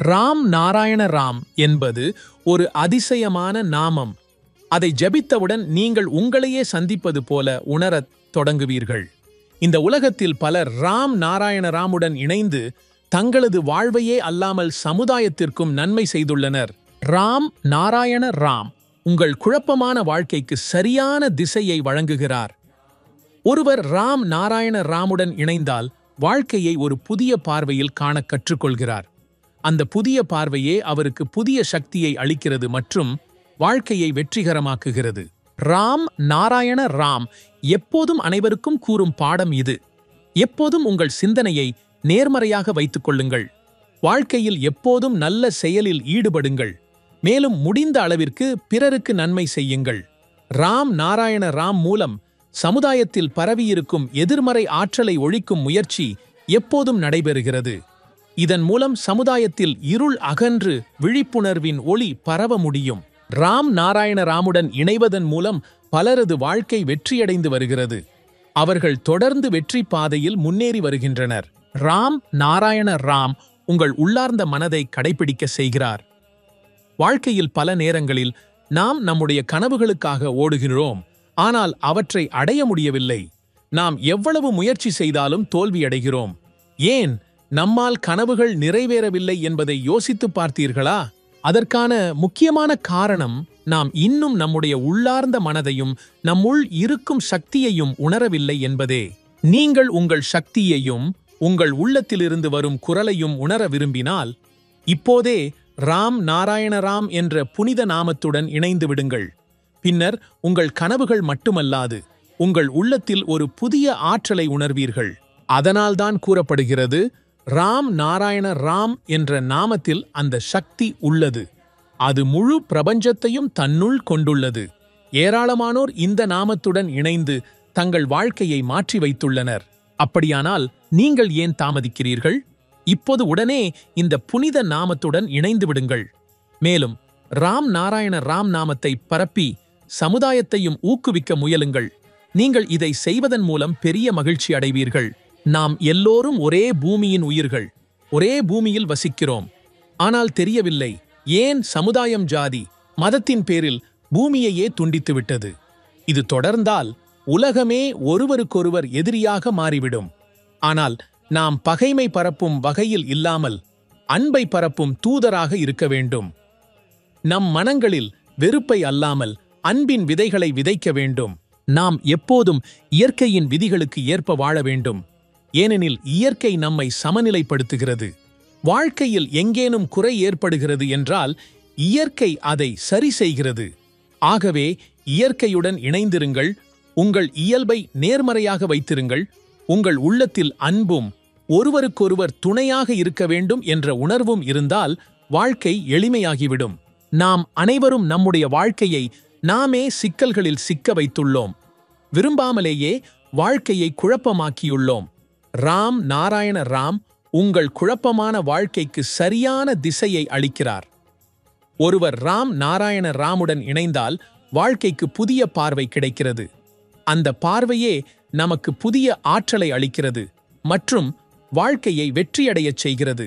ராம் நாராயண ராம் என்பது ஒரு அதிசயமான நாமம். அதை ஜபித்தவுடன் நீங்கள் உங்களையே சந்திப்பது போல உணரத் தொடங்குவீர்கள். இந்த உலகத்தில் பலர் ராம் நாராயண ராமுடன் இணைந்து தங்களது வாழ்வையே அல்லாமல் சமுதாயத்திற்கும் நன்மை செய்துள்ளனர். ராம் நாராயண ராம் உங்கள் குழப்பமான வாழ்க்கைக்கு சரியான திசையை வழங்குகிறார். ஒருவர் ராம் நாராயண ராமுடன் இணைந்தால் வாழ்க்கையை ஒரு புதிய பார்வையில் காண கற்றுக்கொள்கிறார். அந்த புதிய பார்வையே அவருக்கு புதிய சக்தியை அளிக்கிறது மற்றும் வாழ்க்கையை வெற்றிகரமாக்குகிறது. ராம் நாராயண ராம் எப்போதும் அனைவருக்கும் கூறும் பாடம் இது. எப்போதும் உங்கள் சிந்தனையை நேர்மறையாக வைத்துக் கொள்ளுங்கள். வாழ்க்கையில் எப்போதும் நல்ல செயலில் ஈடுபடுங்கள். மேலும் முடிந்த அளவிற்கு பிறருக்கு நன்மை செய்யுங்கள். ராம் நாராயண ராம் மூலம் சமுதாயத்தில் பரவியிருக்கும் எதிர்மறை ஆற்றலை ஒழிக்கும் முயற்சி எப்போதும் நடைபெறுகிறது. இதன் மூலம் சமுதாயத்தில் இருள் அகன்று விழிப்புணர்வின் ஒளி பரவ முடியும். ராம் நாராயண ராமுடன் இணைவதன் மூலம் பலரது வாழ்க்கை வெற்றியடைந்து வருகிறது. அவர்கள் தொடர்ந்து வெற்றி பாதையில் முன்னேறி வருகின்றனர். ராம் நாராயண ராம் உங்கள் உள்ளார்ந்த மனதை கடைபிடிக்க செய்கிறார். வாழ்க்கையில் பல நேரங்களில் நாம் நம்முடைய கனவுகளுக்காக ஓடுகிறோம், ஆனால் அவற்றை அடைய முடியவில்லை. நாம் எவ்வளவு முயற்சி செய்தாலும் தோல்வியடைகிறோம். ஏன் நம்மால் கனவுகள் நிறைவேறவில்லை என்பதை யோசித்து பார்த்தீர்களா? அதற்கான முக்கியமான காரணம் நாம் இன்னும் நம்முடைய உள்ளார்ந்த மனதையும் நம்முள் இருக்கும் சக்தியையும் உணரவில்லை என்பதே. நீங்கள் உங்கள் சக்தியையும் உங்கள் உள்ளத்திலிருந்து வரும் குரலையும் உணர விரும்பினால் இப்போதே ராம் நாராயண ராம் என்ற புனித நாமத்துடன் இணைந்து விடுங்கள். பின்னர் உங்கள் கனவுகள் மட்டுமல்லாது உங்கள் உள்ளத்தில் ஒரு புதிய ஆற்றலை உணர்வீர்கள். அதனால்தான் கூறப்படுகிறது, ராம் நாராயண ராம் என்ற நாமத்தில் அந்த சக்தி உள்ளது. அது முழு பிரபஞ்சத்தையும் தன்னுள் கொண்டுள்ளது. ஏராளமானோர் இந்த நாமத்துடன் இணைந்து தங்கள் வாழ்க்கையை மாற்றி வைத்துள்ளனர். அப்படியானால் நீங்கள் ஏன் தாமதிக்கிறீர்கள்? இப்போது உடனே இந்த புனித நாமத்துடன் இணைந்து விடுங்கள். மேலும் ராம் நாராயண ராம் நாமத்தை பரப்பி சமுதாயத்தையும் ஊக்குவிக்க முயலுங்கள். நீங்கள் இதை செய்வதன் மூலம் பெரிய மகிழ்ச்சி அடைவீர்கள். நாம் எல்லோரும் ஒரே பூமியின் உயிர்கள், ஒரே பூமியில் வசிக்கிறோம். ஆனால் தெரியவில்லை, ஏன் சமுதாயம் ஜாதி மதத்தின் பேரில் பூமியையே துண்டித்துவிட்டது. இது தொடர்ந்தால் உலகமே ஒருவருக்கொருவர் எதிரியாக மாறிவிடும். ஆனால் நாம் பகைமை பரப்பும் வகையில் இல்லாமல் அன்பை பரப்பும் தூதராக இருக்க வேண்டும். நம் மனங்களில் வெறுப்பை அல்லாமல் அன்பின் விதைகளை விதைக்க வேண்டும். நாம் எப்போதும் இயற்கையின் விதிகளுக்கு ஏற்ப வாழ வேண்டும். ஏனெனில் இயற்கை நம்மை சமநிலைப்படுத்துகிறது. வாழ்க்கையில் எங்கேனும் குறை ஏற்படுகிறது என்றால் இயற்கை அதை சரி செய்கிறது. ஆகவே இயற்கையுடன் இணைந்திருங்கள். உங்கள் இயல்பை நேர்மறையாக வைத்திருங்கள். உங்கள் உள்ளத்தில் அன்பும் ஒருவருக்கொருவர் துணையாக இருக்க வேண்டும் என்ற உணர்வும் இருந்தால் வாழ்க்கை எளிமையாகிவிடும். நாம் அனைவரும் நம்முடைய வாழ்க்கையை நாமே சிக்கல்களில் சிக்க வைத்துள்ளோம். விரும்பாமலேயே வாழ்க்கையை குழப்பமாக்கியுள்ளோம். ராம் நாராயண ராம் உங்கள் குழப்பமான வாழ்க்கைக்கு சரியான திசையை அளிக்கிறார். ஒருவர் ராம் நாராயண ராமுடன் இணைந்தால் வாழ்க்கைக்கு புதிய பார்வை கிடைக்கிறது. அந்த பார்வையே நமக்கு புதிய ஆற்றலை அளிக்கிறது மற்றும் வாழ்க்கையை வெற்றியடையச் செய்கிறது.